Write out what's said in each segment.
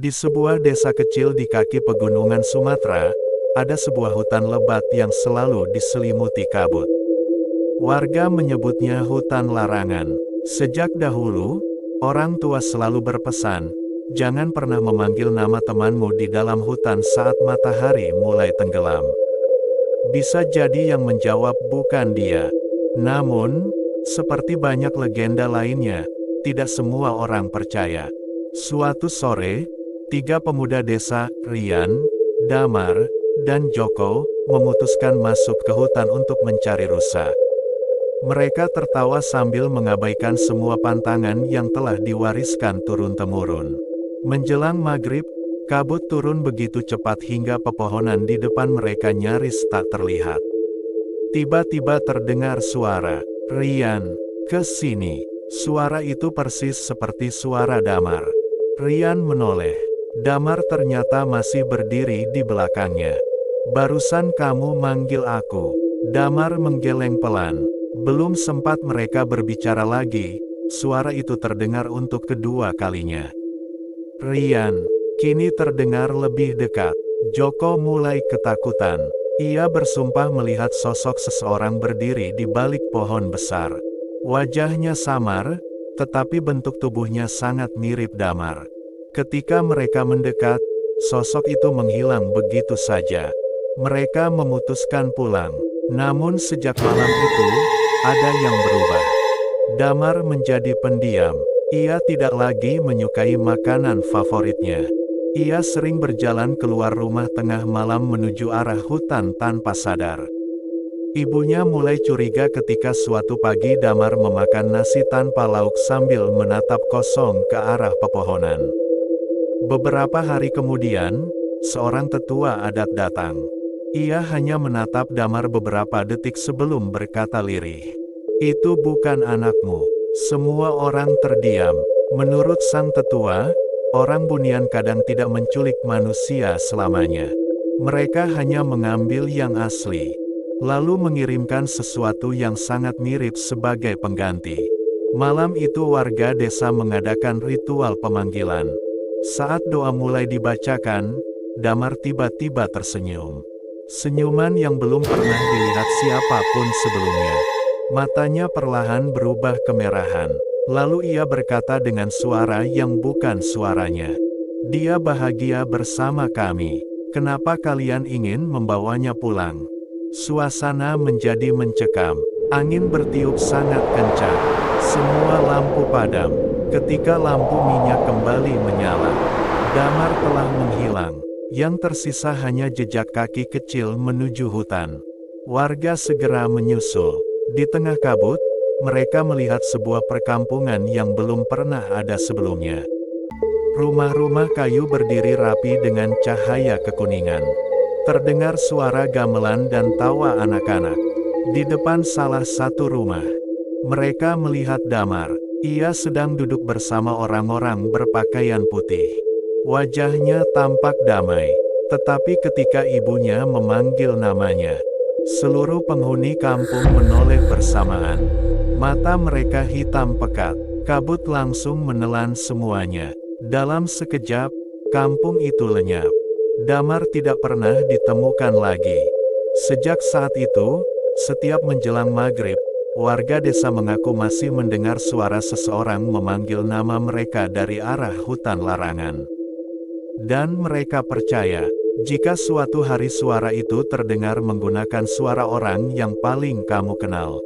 Di sebuah desa kecil di kaki pegunungan Sumatera, ada sebuah hutan lebat yang selalu diselimuti kabut. Warga menyebutnya hutan larangan. Sejak dahulu, orang tua selalu berpesan, jangan pernah memanggil nama temanmu di dalam hutan saat matahari mulai tenggelam. Bisa jadi yang menjawab bukan dia. Namun, seperti banyak legenda lainnya, tidak semua orang percaya. Suatu sore, 3 pemuda desa, Rian, Damar, dan Joko, memutuskan masuk ke hutan untuk mencari rusa. Mereka tertawa sambil mengabaikan semua pantangan yang telah diwariskan turun-temurun. Menjelang maghrib, kabut turun begitu cepat hingga pepohonan di depan mereka nyaris tak terlihat. Tiba-tiba terdengar suara, "Rian, ke sini." Suara itu persis seperti suara Damar. Rian menoleh. Damar ternyata masih berdiri di belakangnya. "Barusan kamu manggil aku." Damar menggeleng pelan. Belum sempat mereka berbicara lagi, suara itu terdengar untuk kedua kalinya. "Rian." Kini terdengar lebih dekat. Joko mulai ketakutan. Ia bersumpah melihat sosok seseorang berdiri di balik pohon besar. Wajahnya samar, tetapi bentuk tubuhnya sangat mirip Damar. Ketika mereka mendekat, sosok itu menghilang begitu saja. Mereka memutuskan pulang. Namun sejak malam itu, ada yang berubah. Damar menjadi pendiam. Ia tidak lagi menyukai makanan favoritnya. Ia sering berjalan keluar rumah tengah malam menuju arah hutan tanpa sadar. Ibunya mulai curiga ketika suatu pagi Damar memakan nasi tanpa lauk sambil menatap kosong ke arah pepohonan. Beberapa hari kemudian, seorang tetua adat datang. Ia hanya menatap Damar beberapa detik sebelum berkata lirih, "Itu bukan anakmu." Semua orang terdiam. Menurut sang tetua, orang Bunian kadang tidak menculik manusia selamanya. Mereka hanya mengambil yang asli, lalu mengirimkan sesuatu yang sangat mirip sebagai pengganti. Malam itu warga desa mengadakan ritual pemanggilan. Saat doa mulai dibacakan, Damar tiba-tiba tersenyum. Senyuman yang belum pernah dilihat siapapun sebelumnya. Matanya perlahan berubah kemerahan. Lalu ia berkata dengan suara yang bukan suaranya, "Dia bahagia bersama kami. Kenapa kalian ingin membawanya pulang?" Suasana menjadi mencekam. Angin bertiup sangat kencang. Semua lampu padam. Ketika lampu minyak kembali menyala, Damar telah menghilang. Yang tersisa hanya jejak kaki kecil menuju hutan. Warga segera menyusul. Di tengah kabut, mereka melihat sebuah perkampungan yang belum pernah ada sebelumnya. Rumah-rumah kayu berdiri rapi dengan cahaya kekuningan. Terdengar suara gamelan dan tawa anak-anak. Di depan salah satu rumah, mereka melihat Damar. Ia sedang duduk bersama orang-orang berpakaian putih. Wajahnya tampak damai. Tetapi ketika ibunya memanggil namanya, seluruh penghuni kampung menoleh bersamaan. Mata mereka hitam pekat. Kabut langsung menelan semuanya. Dalam sekejap, kampung itu lenyap. Damar tidak pernah ditemukan lagi. Sejak saat itu, setiap menjelang maghrib, warga desa mengaku masih mendengar suara seseorang memanggil nama mereka dari arah hutan larangan. Dan mereka percaya, jika suatu hari suara itu terdengar menggunakan suara orang yang paling kamu kenal,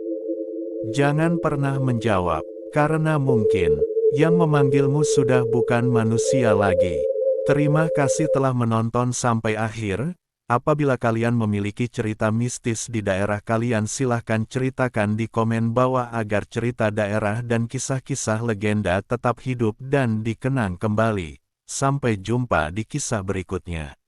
jangan pernah menjawab, karena mungkin yang memanggilmu sudah bukan manusia lagi. Terima kasih telah menonton sampai akhir. Apabila kalian memiliki cerita mistis di daerah kalian, silahkan ceritakan di komen bawah agar cerita daerah dan kisah-kisah legenda tetap hidup dan dikenang kembali. Sampai jumpa di kisah berikutnya.